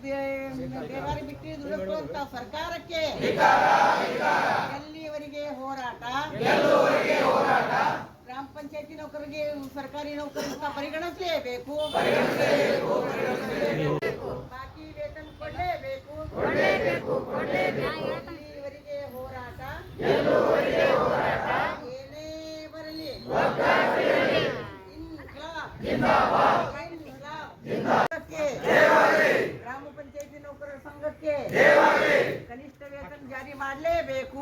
ದೇವಾರಿ ಬಿಟ್ಟು ದುಡುಕುವಂತ ಸರ್ಕಾರಕ್ಕೆ ಎಲ್ಲಿಯವರೆಗೆ ಹೋರಾಟ ಗ್ರಾಮ ಪಂಚಾಯತಿ ನೌಕರರಿಗೆ ಸರ್ಕಾರಿ ನೌಕರರಿಂದ ಪರಿಗಣಿಸಲೇಬೇಕು. ಬಾಕಿ ವೇತನ ಕೊಡಲೇಬೇಕು. ಎಲ್ಲಿಯವರೆಗೆ ಹೋರಾಟ ಏನೇ ಬರಲಿ ಗ್ರಾಮ ಪಂಚಾಯತಿ ನೌಕರರ ಸಂಘಕ್ಕೆ ಕನಿಷ್ಠ ವೇತನ ಜಾರಿ ಮಾಡಲೇಬೇಕು.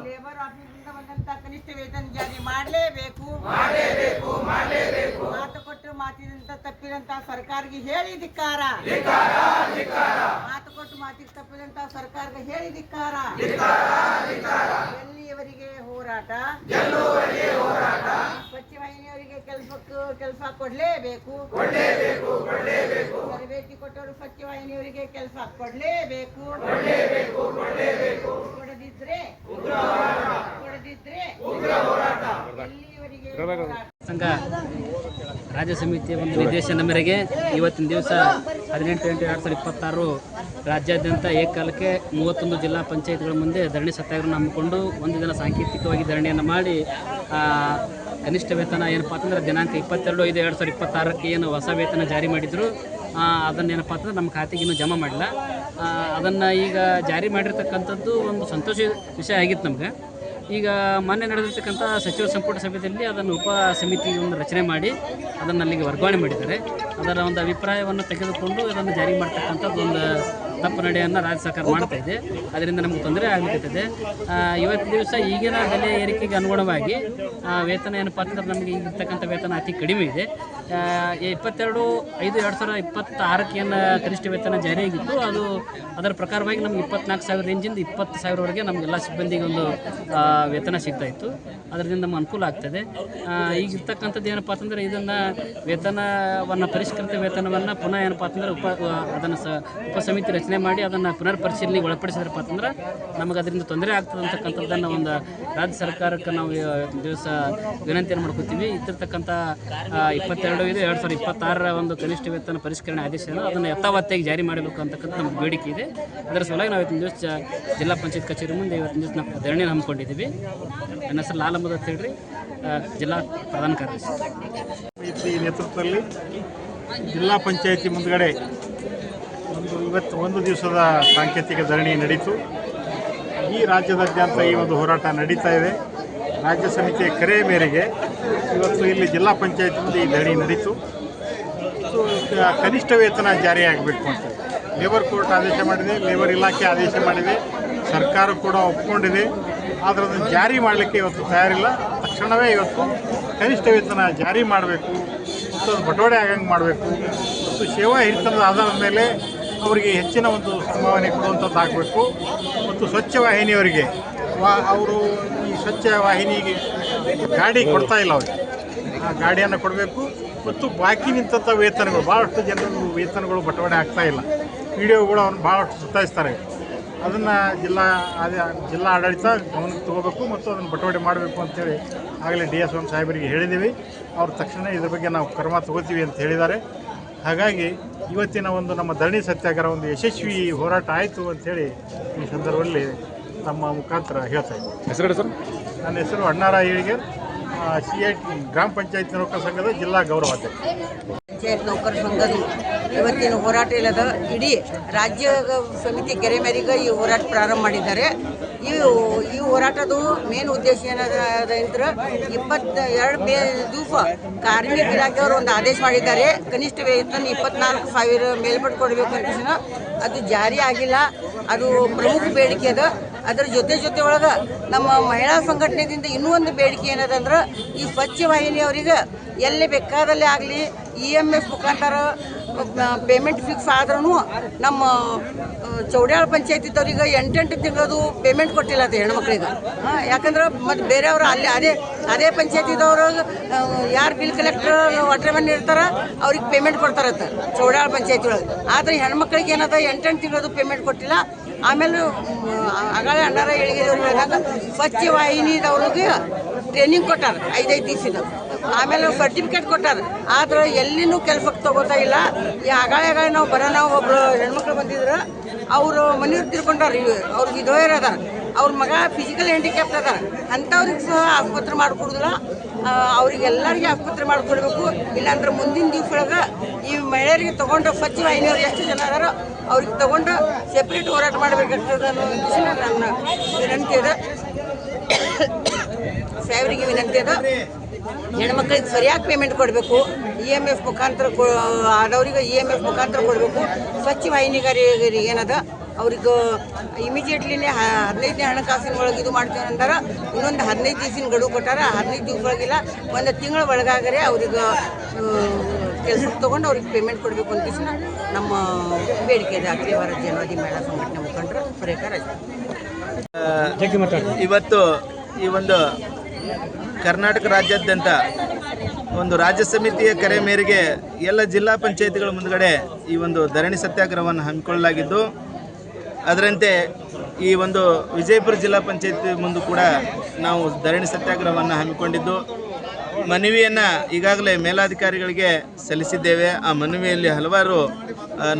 ಲೇಬರ್ ಆಫೀಸಿಂದ ಬಂದಂತ ಕನಿಷ್ಠ ವೇತನ ಜಾರಿ ಮಾಡಲೇಬೇಕು. ಮಾತು ಕೊಟ್ಟು ಮಾತಿನಿಂದ ತಪ್ಪಿದಂತ ಸರ್ಕಾರಕ್ಕೆ ಹೇಳಿ ಧಿಕ್ಕಾರ. ಮಾತು ಕೊಟ್ಟು ಮಾತಿಗೆ ತಪ್ಪಿದಂತ ಸರ್ಕಾರಕ್ಕೆ ಹೇಳಿ ಧಿಕ್ಕಾರ. ಎಲ್ಲಿಯವರೆಗೆ ಹೋರಾಟ ಸ್ವಚ್ಛವಾಹಿನಿಯವರಿಗೆ ಕೆಲಸ ಕೊಡಲೇಬೇಕು. ತರಬೇತಿ ಕೊಟ್ಟವರು ಸ್ವಚ್ಛವಾಹಿನಿಯವರಿಗೆ ಕೆಲಸ ಕೊಡಲೇಬೇಕು. ಕೊಡದಿದ್ರೆ ಎಲ್ಲಿಯವರೆಗೆ ಸಂಘ ರಾಜ್ಯ ಸಮಿತಿಯ ಒಂದು ನಿರ್ದೇಶನ ಮೇರೆಗೆ ಇವತ್ತಿನ ದಿವಸ 18/8/2026 ರಾಜ್ಯಾದ್ಯಂತ ಏಕಕಾಲಕ್ಕೆ 31 ಜಿಲ್ಲಾ ಪಂಚಾಯತ್ಗಳ ಮುಂದೆ ಧರಣಿ ಸತ್ಯಾಗ್ರಹ ಹಮ್ಮಿಕೊಂಡು ಒಂದು ದಿನ ಸಾಂಕೇತಿಕವಾಗಿ ಧರಣಿಯನ್ನು ಮಾಡಿ ಕನಿಷ್ಠ ವೇತನ ಏನಪ್ಪ ಅಂತಂದ್ರೆ ದಿನಾಂಕ 22/5/2026 ಏನು ಹೊಸ ವೇತನ ಜಾರಿ ಮಾಡಿದ್ರು ಅದನ್ನೇನಪ್ಪ ಅಂತಂದ್ರೆ ನಮ್ಮ ಖಾತೆಗೆ ಇನ್ನೂ ಜಮಾ ಮಾಡಿಲ್ಲ. ಅದನ್ನು ಈಗ ಜಾರಿ ಮಾಡಿರ್ತಕ್ಕಂಥದ್ದು ಒಂದು ಸಂತೋಷ ವಿಷಯ ಆಗಿತ್ತು ನಮ್ಗೆ. ಈಗ ಮೊನ್ನೆ ನಡೆದಿರ್ತಕ್ಕಂಥ ಸಚಿವ ಸಂಪುಟ ಸಭೆಯಲ್ಲಿ ಅದನ್ನು ಉಪ ಸಮಿತಿಯನ್ನು ರಚನೆ ಮಾಡಿ ಅದನ್ನು ಅಲ್ಲಿಗೆ ವರ್ಗಾವಣೆ ಮಾಡಿದ್ದಾರೆ. ಅದರ ಒಂದು ಅಭಿಪ್ರಾಯವನ್ನು ತೆಗೆದುಕೊಂಡು ಅದನ್ನು ಜಾರಿ ಮಾಡ್ತಕ್ಕಂಥದ್ದು ಒಂದು ತಪ್ಪು ನಡೆಯನ್ನು ರಾಜ್ಯ ಸರ್ಕಾರ ಮಾಡ್ತಾ ಇದೆ. ಅದರಿಂದ ನಮಗೆ ತೊಂದರೆ ಆಗಲಿಕ್ಕಿದೆ. ಇವತ್ತು ದಿವಸ ಈಗಿನ ಬೆಲೆ ಏರಿಕೆಗೆ ಅನುಗುಣವಾಗಿ ವೇತನ ಏನಪ್ಪ ಅಂತಂದ್ರೆ ನಮಗೆ ಈಗಿರ್ತಕ್ಕಂಥ ವೇತನ ಅತಿ ಕಡಿಮೆ ಇದೆ. 22/5/2026 ಏನು ಕನಿಷ್ಠ ವೇತನ ಜಾರಿಯಾಗಿತ್ತು ಅದರ ಪ್ರಕಾರವಾಗಿ ನಮ್ಗೆ 24,000 ರೇಂಜಿಂದ 20,000ವರೆಗೆ ನಮಗೆಲ್ಲ ಸಿಬ್ಬಂದಿಗೆ ಒಂದು ವೇತನ ಸಿಗ್ತಾಯಿತ್ತು. ಅದರಿಂದ ನಮ್ಗೆ ಅನುಕೂಲ ಆಗ್ತದೆ. ಈಗಿರ್ತಕ್ಕಂಥದ್ದು ಏನಪ್ಪ ಅಂತಂದರೆ ಇದನ್ನು ವೇತನವನ್ನು ಪರಿಷ್ಕೃತ ವೇತನವನ್ನು ಪುನಃ ಏನಪ್ಪ ಅಂತಂದ್ರೆ ಅದನ್ನು ಉಪಸಮಿತಿ ರಚನೆ ಮಾಡಿ ಅದನ್ನು ಪುನರ್ ಪರಿಶೀಲನೆಗೆ ಒಳಪಡಿಸಿದ್ರಪ್ಪ ಅಂತಂದ್ರೆ ನಮಗೆ ಅದರಿಂದ ತೊಂದರೆ ಆಗ್ತದೆ ಅಂತಕ್ಕಂಥದ್ದನ್ನು ಒಂದು ರಾಜ್ಯ ಸರ್ಕಾರಕ್ಕೆ ನಾವು ದಿವಸ ವಿನಂತಿಯನ್ನು ಮಾಡ್ಕೊತೀವಿ. ಇದ್ದಿರ್ತಕ್ಕಂಥ 22/5/2026 ಒಂದು ಕನಿಷ್ಠ ವೇತನ ಪರಿಷ್ಕರಣೆ ಆದೇಶ ಅದನ್ನು ಯಥಾವತ್ತಾಗಿ ಜಾರಿ ಮಾಡಬೇಕು ಅಂತಕ್ಕಂಥ ನಮ್ಗೆ ಬೇಡಿಕೆ ಇದೆ. ಅದರ ಸಲುವಾಗಿ ನಾವು ಇವತ್ತಿನ ದಿವಸ ಜಿಲ್ಲಾ ಪಂಚಾಯತ್ ಕಚೇರಿ ಮುಂದೆ ಇವತ್ತಿನ ದಿವಸ ನಾವು ಧರಣಿಯನ್ನು ಹಮ್ಮಿಕೊಂಡಿದ್ದೀವಿ. ನನ್ನ ಹೆಸರು ಲಾಲ್ ಅಹಮದ್ ಅಂತ ಹೇಳ್ರಿ, ಜಿಲ್ಲಾ ಪ್ರಧಾನ ಕಾರ್ಯದರ್ಶಿ. ಈ ನೇತೃತ್ವದಲ್ಲಿ ಜಿಲ್ಲಾ ಪಂಚಾಯತಿ ಮುಂದುಗಡೆ ಇವತ್ತು ಒಂದು ದಿವಸದ ಸಾಂಕೇತಿಕ ಧರಣಿ ನಡೀತು. ಈ ರಾಜ್ಯದಾದ್ಯಂತ ಈ ಒಂದು ಹೋರಾಟ ನಡೀತಾ ಇದೆ. ರಾಜ್ಯ ಸಮಿತಿಯ ಕರೆ ಮೇರೆಗೆ ಇವತ್ತು ಇಲ್ಲಿ ಜಿಲ್ಲಾ ಪಂಚಾಯತ್ ಮುಂದೆ ಈ ಧರಣಿ ನಡೀತು. ಕನಿಷ್ಠ ವೇತನ ಜಾರಿಯಾಗಬೇಕು ಅಂತ ಲೇಬರ್ ಕೋರ್ಟ್ ಆದೇಶ ಮಾಡಿದೆ, ಲೇಬರ್ ಇಲಾಖೆ ಆದೇಶ ಮಾಡಿದೆ, ಸರ್ಕಾರ ಕೂಡ ಒಪ್ಪಿಕೊಂಡಿದೆ. ಆದರೆ ಅದನ್ನು ಜಾರಿ ಮಾಡಲಿಕ್ಕೆ ಇವತ್ತು ತಯಾರಿಲ್ಲ. ತಕ್ಷಣವೇ ಇವತ್ತು ಕನಿಷ್ಠ ವೇತನ ಜಾರಿ ಮಾಡಬೇಕು ಮತ್ತು ಅದು ಬಟವಾಡೆ ಆಗಂಗೆ ಮಾಡಬೇಕು ಮತ್ತು ಸೇವಾ ಹಿರಿತನದ ಆಧಾರದ ಮೇಲೆ ಅವರಿಗೆ ಹೆಚ್ಚಿನ ಒಂದು ಸಂಭಾವನೆ ಕೊಡುವಂಥದ್ದು ಆಗಬೇಕು. ಮತ್ತು ಸ್ವಚ್ಛ ವಾಹಿನಿಯವರಿಗೆ ಅವರು ಈ ಸ್ವಚ್ಛ ವಾಹಿನಿಗೆ ಗಾಡಿ ಕೊಡ್ತಾ ಇಲ್ಲ, ಅವ್ರಿಗೆ ಆ ಗಾಡಿಯನ್ನು ಕೊಡಬೇಕು. ಮತ್ತು ಬಾಕಿ ನಿಂತಹ ವೇತನಗಳು ಭಾಳಷ್ಟು ಜನರು ವೇತನಗಳು ಬಟವಾಡೆ ಆಗ್ತಾಯಿಲ್ಲ. ವಿಡಿಯೋಗಳು ಅವ್ರನ್ನ ಭಾಳಷ್ಟು ಸತಾಯಿಸ್ತಾರೆ. ಅದನ್ನು ಜಿಲ್ಲಾ ಆಡಳಿತ ಗಮನಕ್ಕೆ ತಗೋಬೇಕು ಮತ್ತು ಅದನ್ನು ಬಟವಾಡೆ ಮಾಡಬೇಕು ಅಂತೇಳಿ ಆಗಲೇ DS1 ಸಾಹೇಬರಿಗೆ ಹೇಳಿದ್ದೀವಿ. ಅವ್ರು ತಕ್ಷಣ ಇದ್ರ ಬಗ್ಗೆ ನಾವು ಕ್ರಮ ತಗೋತೀವಿ ಅಂತ ಹೇಳಿದ್ದಾರೆ. ಹಾಗಾಗಿ ಇವತ್ತಿನ ಒಂದು ನಮ್ಮ ಧರಣಿ ಸತ್ಯಾಗ್ರಹ ಒಂದು ಯಶಸ್ವಿ ಹೋರಾಟ ಆಯಿತು ಅಂಥೇಳಿ ಈ ಸಂದರ್ಭದಲ್ಲಿ ತಮ್ಮ ಮುಖಾಂತರ ಹೇಳ್ತಾ ಇದ್ದೀನಿ. ಹೆಸರು ಸರ್? ನನ್ನ ಹೆಸರು ಅಣ್ಣಾರ ಏಳಿಗೆ, CIT ಗ್ರಾಮ ಪಂಚಾಯತ್ ನೌಕರ ಸಂಘದ ಜಿಲ್ಲಾ ಗೌರವಾಧ್ಯಕ್ಷ. ಪಂಚಾಯತ್ ನೌಕರ ಸಂಘದ ಇವತ್ತಿನ ಹೋರಾಟ ಇಲ್ಲದ ಇಡೀ ರಾಜ್ಯ ಸಮಿತಿ ಕೆರೆ ಮೇರೆಗೆ ಈ ಹೋರಾಟ ಪ್ರಾರಂಭ ಮಾಡಿದ್ದಾರೆ. ಈ ಹೋರಾಟದ ಮೇನ್ ಉದ್ದೇಶ ಏನದ ಅಂದ್ರೆ 22 ದಿವಸ ಕಾರ್ಮಿಕ ಇಲಾಖೆಯವರು ಒಂದು ಆದೇಶ ಮಾಡಿದ್ದಾರೆ. ಕನಿಷ್ಠ ವೇತನ 24,000 ಮೇಲ್ಪಟ್ಟು ಕೊಡಬೇಕು ಅಂತ. ಅದು ಜಾರಿ ಆಗಿಲ್ಲ. ಅದು ಪ್ರಮುಖ ಬೇಡಿಕೆ ಅದ. ಅದರ ಜೊತೆ ಒಳಗೆ ನಮ್ಮ ಮಹಿಳಾ ಸಂಘಟನೆಯಿಂದ ಇನ್ನೂ ಒಂದು ಬೇಡಿಕೆ ಏನದಂದ್ರೆ ಈ ಸ್ವಚ್ಛ ವಾಹಿನಿಯವರಿಗೆ ಎಲ್ಲಿ ಬೇಕಾದಲ್ಲಿ ಆಗಲಿ EMS ಮುಖಾಂತರ ಪೇಮೆಂಟ್ ಫಿಕ್ಸ್ ಆದ್ರೂ ನಮ್ಮ ಚೌಡ್ಯಾಳ ಪಂಚಾಯತಿದವ್ರಿಗೆ 8 ತಿಂಗಳದು ಪೇಮೆಂಟ್ ಕೊಟ್ಟಿಲ್ಲ ಅದು ಹೆಣ್ಮಕ್ಳಿಗೆ. ಯಾಕಂದ್ರೆ ಮತ್ತು ಬೇರೆಯವರು ಅಲ್ಲಿ ಅದೇ ಪಂಚಾಯತಿದವರು ಯಾರು ಬಿಲ್ ಕಲೆಕ್ಟರ್ ವಾಟರ್ ಮ್ಯಾನ್ ಇರ್ತಾರೆ ಅವ್ರಿಗೆ ಪೇಮೆಂಟ್ ಕೊಡ್ತಾರತ್ತ ಚೌಡ್ಯಾಳ ಪಂಚಾಯತಿ ಒಳಗೆ. ಆದರೆ ಹೆಣ್ಮಕ್ಳಿಗೆ ಏನದ 8 ತಿಂಗಳದು ಪೇಮೆಂಟ್ ಕೊಟ್ಟಿಲ್ಲ. ಆಮೇಲೆ ಆಗಾಳೆ ಅಣ್ಣಾರ ಹೇಳಿದವ್ರು ಹೇಳಿದಾಗ ಸ್ವಚ್ಛ ವಾಹಿನಿದವ್ರಿಗೆ ಟ್ರೈನಿಂಗ್ ಕೊಟ್ಟಾರ 5 ದಿವಸದ. ಆಮೇಲೆ ಸರ್ಟಿಫಿಕೇಟ್ ಕೊಟ್ಟಾರ. ಆದ್ರೆ ಎಲ್ಲಿನೂ ಕೆಲ್ಸಕ್ಕೆ ತಗೋತಾ ಇಲ್ಲ. ಈ ಆಗಾಳೆ ನಾವು ಒಬ್ರು ಹೆಣ್ಮಕ್ಳು ಬಂದಿದ್ರು, ಅವರು ಮನೆಯವ್ರು ತಿರ್ಕೊಂಡಾರ. ಅವ್ರು ವಿಧವೆಯರು ಅದಾರ, ಅವ್ರ ಮಗ ಫಿಸಿಕಲ್ ಹ್ಯಾಂಡಿಕ್ಯಾಪ್ ಅದಾರ. ಅಂಥವ್ರಿಗೆ ಸಹ ಆಸ್ಪತ್ರೆ ಮಾಡಿಕೊಡುದಿಲ್ಲ. ಅವ್ರಿಗೆಲ್ಲರಿಗೆ ಆಸ್ಪತ್ರೆ ಮಾಡಿಕೊಡ್ಬೇಕು. ಇಲ್ಲಾಂದ್ರೆ ಮುಂದಿನ ದಿವಸದೊಳಗೆ ಈ ಮಹಿಳೆಯರಿಗೆ ತೊಗೊಂಡು ಸ್ವಚ್ಛ ವಾಹಿನಿಯವ್ರು ಎಷ್ಟು ಜನ ಅದಾರೋ ಅವ್ರಿಗೆ ತೊಗೊಂಡು ಸೆಪ್ರೇಟ್ ಹೋರಾಟ ಮಾಡಬೇಕಾಗ್ತದೆ ಅನ್ನೋ ವಿಷಯ ನನ್ನ ವಿನಂತಿ ಇದೆ. ಸಾಹೇಬರಿಗೆ ವಿನಂತಿ ಇದೆ, ಹೆಣ್ಮಕ್ಳಿಗೆ ಸರಿಯಾಗಿ ಪೇಮೆಂಟ್ ಕೊಡಬೇಕು. EMF ಮುಖಾಂತರ ಆದವ್ರಿಗೆ EMF ಮುಖಾಂತರ ಕೊಡಬೇಕು. ಸ್ವಚ್ಛ ವಾಹಿನಿಗಾರಿಗೆ ಏನದ ಅವ್ರಿಗೆ ಇಮಿಡಿಯೇಟ್ಲಿನೇ 15ನೇ ಹಣಕಾಸಿನ ಒಳಗೆ ಇದು ಮಾಡ್ತೀವಿ ಅಂತಾರೆ. ಇನ್ನೊಂದು 15 ದಿವಸಿನ ಗಡುವು ಕೊಟ್ಟಾರ. 15 ದಿವಸ ಒಳಗಿಲ್ಲ, 1 ತಿಂಗಳ ಒಳಗಾಗರೆ ಅವ್ರಿಗೆ ಕೆಲಸಕ್ಕೆ ತೊಗೊಂಡು ಅವ್ರಿಗೆ ಪೇಮೆಂಟ್ ಕೊಡಬೇಕು ಅಂತ ನಮ್ಮ ಬೇಡಿಕೆ ಇದೆ. ಅಖಿಲ ಭಾರತ ಜನವಾದಿ ಮಹಿಳಾ ಸಂಘಟನೆ ಮುಖಂಡರು ಸುರೇಖಾ ರಾಜ್. ಇವತ್ತು ಈ ಒಂದು ಕರ್ನಾಟಕ ರಾಜ್ಯಾದ್ಯಂತ ಒಂದು ರಾಜ್ಯ ಸಮಿತಿಯ ಕರೆ ಮೇರೆಗೆ ಎಲ್ಲ ಜಿಲ್ಲಾ ಪಂಚಾಯತಿಗಳ ಮುಂದುಗಡೆ ಈ ಒಂದು ಧರಣಿ ಸತ್ಯಾಗ್ರಹವನ್ನು ಹಮ್ಮಿಕೊಳ್ಳಲಾಗಿದ್ದು, ಅದರಂತೆ ಈ ಒಂದು ವಿಜಯಪುರ ಜಿಲ್ಲಾ ಪಂಚಾಯತಿ ಮುಂದೆ ಕೂಡ ನಾವು ಧರಣಿ ಸತ್ಯಾಗ್ರಹವನ್ನು ಹಮ್ಮಿಕೊಂಡಿದ್ದು, ಮನವಿಯನ್ನು ಈಗಾಗಲೇ ಮೇಲಾಧಿಕಾರಿಗಳಿಗೆ ಸಲ್ಲಿಸಿದ್ದೇವೆ. ಆ ಮನವಿಯಲ್ಲಿ ಹಲವಾರು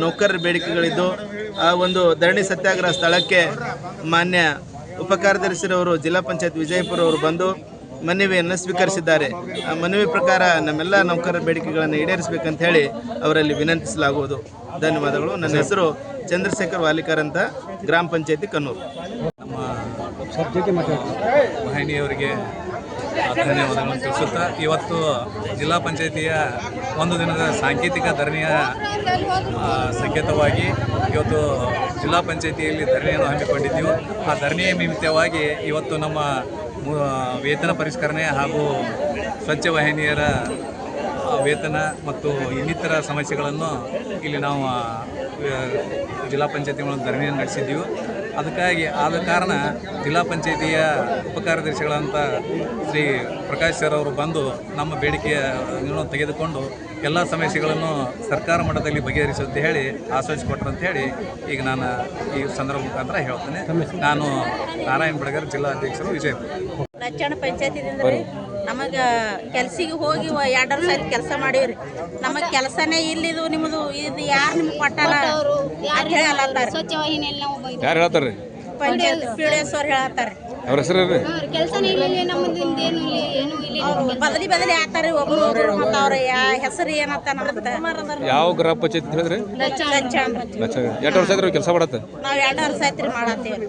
ನೌಕರರ ಬೇಡಿಕೆಗಳಿದ್ದು, ಆ ಒಂದು ಧರಣಿ ಸತ್ಯಾಗ್ರಹ ಸ್ಥಳಕ್ಕೆ ಮಾನ್ಯ ಉಪಕಾರ್ಯದರ್ಶಿರವರು ಜಿಲ್ಲಾ ಪಂಚಾಯತ್ ವಿಜಯಪುರ ಅವರು ಬಂದು ಮನವಿಯನ್ನು ಸ್ವೀಕರಿಸಿದ್ದಾರೆ. ಆ ಮನವಿ ಪ್ರಕಾರ ನಮ್ಮೆಲ್ಲ ನೌಕರರ ಬೇಡಿಕೆಗಳನ್ನು ಈಡೇರಿಸಬೇಕಂತ ಹೇಳಿ ಅವರಲ್ಲಿ ವಿನಂತಿಸಲಾಗುವುದು. ಧನ್ಯವಾದಗಳು. ನನ್ನ ಹೆಸರು ಚಂದ್ರಶೇಖರ್ ವಾಲಿಕರ್ ಅಂತ, ಗ್ರಾಮ ಪಂಚಾಯತಿ ಕನ್ನೂರು. ನಮ್ಮ ವಾಹಿನಿಯವರಿಗೆ ಧನ್ಯವಾದಗಳನ್ನು ತಿಳಿಸುತ್ತಾ, ಇವತ್ತು ಜಿಲ್ಲಾ ಪಂಚಾಯತಿಯ ಒಂದು ದಿನದ ಸಾಂಕೇತಿಕ ಧರಣಿಯ ಸಂಕೇತವಾಗಿ ಇವತ್ತು ಜಿಲ್ಲಾ ಪಂಚಾಯತಿಯಲ್ಲಿ ಧರಣಿಯನ್ನು ಹಮ್ಮಿಕೊಂಡಿದ್ದೆವು. ಆ ಧರಣಿಯ ನಿಮಿತ್ತವಾಗಿ ಇವತ್ತು ನಮ್ಮ ವೇತನ ಪರಿಷ್ಕರಣೆ ಹಾಗೂ ಸ್ವಚ್ಛ ವಾಹಿನಿಯರ ವೇತನ ಮತ್ತು ಇನ್ನಿತರ ಸಮಸ್ಯೆಗಳನ್ನು ಇಲ್ಲಿ ನಾವು ಜಿಲ್ಲಾ ಪಂಚಾಯತಿ ಧರಣಿಯನ್ನು ನಡೆಸಿದ್ದೀವಿ. ಅದಕ್ಕಾಗಿ ಆದ ಕಾರಣ ಜಿಲ್ಲಾ ಪಂಚಾಯತಿಯ ಉಪಕಾರ್ಯದರ್ಶಿಗಳಂತ ಶ್ರೀ ಪ್ರಕಾಶ್ ಸರ್ ಅವರು ಬಂದು ನಮ್ಮ ಬೇಡಿಕೆಯನ್ನು ತೆಗೆದುಕೊಂಡು ಎಲ್ಲ ಸಮಸ್ಯೆಗಳನ್ನು ಸರ್ಕಾರ ಮಟ್ಟದಲ್ಲಿ ಬಗೆಹರಿಸುತ್ತೆ ಹೇಳಿ ಆಶ್ವಾಸಿಸಿಕೊಟ್ರು ಅಂತ ಹೇಳಿ ಈಗ ನಾನು ಈ ಸಂದರ್ಭ ಮುಖಾಂತರ ಹೇಳ್ತೇನೆ. ನಾನು ನಾರಾಯಣ ಬಡಗರ್, ಜಿಲ್ಲಾ ಅಧ್ಯಕ್ಷರು, ವಿಜಯಪುರ. ಲಚ್ಚಣ ಪಂಚಾಯತಿದಿಂದ ರೀ ನಮಗೆ ಕೆಲ್ಸಿಗೆ ಹೋಗಿ 2 ವರ್ಷ ಆಯ್ತು ಕೆಲಸ ಮಾಡೀವ್ರಿ. ನಮಗೆ ಕೆಲಸನೇ ಇಲ್ಲಿದು, ನಿಮ್ಮದು ಇದು ಯಾರು ನಿಮ್ಗೆ ಕೊಟ್ಟಲ್ಲ ಅಂತ ಹೇಳತ್ತಾರ. ಸ್ವಚ್ಛ ವಾಹಿನಿಯಲ್ಲಿ ನಾವು ಬೈದು ಯಾರು ಹೇಳ್ತಾರ್ರಿ? ಪಂಚಾಯತ್ PDS ಅವ್ರು ಹೇಳತ್ತಾರ. ಅವ್ರ ಹೆಸರು ಕೆಲಸನೇ ಇಲ್ಲ, ನಮ್ಮದಿಂದ ಏನು ಇಲ್ಲ, ಏನು ಇಲ್ಲ. ಅವ್ರು ಬದಲಿ ಆತಾರಿ ಒಬ್ರು ಮತ್ತು ಅವ್ರ ಹೆಸರು ಏನಂತ ನಮ್ಮತ್ತ ಯಾವ ಗ್ರಾಮ ಪಂಚಾಯತ್ ಹೇಳಿದ್ರಿ? ಲಚ್ಚಣ. 2 ವರ್ಷ ಆದ್ರೆ ಕೆಲಸ ಮಾಡತ್ತೆ. ನಾವು 2 ವರ್ಷ ಆಯ್ತು ಮಾಡತ್ತೀವಿ.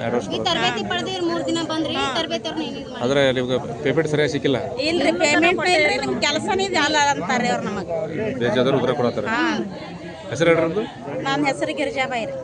2 ವರ್ಷ ಈ ತರಬೇತಿ ಪಡೆದಿವ್ರಿ, 3 ದಿನ ಬಂದ್ರಿ. ತರಬೇತಿ ಅವ್ರನ್ನ ಏನಿಲ್ಲ ಆದ್ರೆ ನಿಮ್ಗೆ ಪೇಮೆಂಟ್ ಸರಿಯಾಗಿ ಸಿಕ್ಕಿಲ್ಲ. ಇಲ್ರಿ, ಪೇಮೆಂಟ್ ಇಲ್ರಿ, ನಿಮ್ಗೆ ಕೆಲಸನೇ ಇದೆ ಅಲ್ಲ ಅಂತಾರೆ ಅವ್ರು ನಮಗೆ. ಬೇಜಾದ್ರು ಉತ್ತರ ಕೊಡತ್ತಾರೆ. ಹೆಸರು ಹೇಳ್ರಿ? ನನ್ನ ಹೆಸರು ಗಿರಿಜಾಬಾಯಿ ರೀ.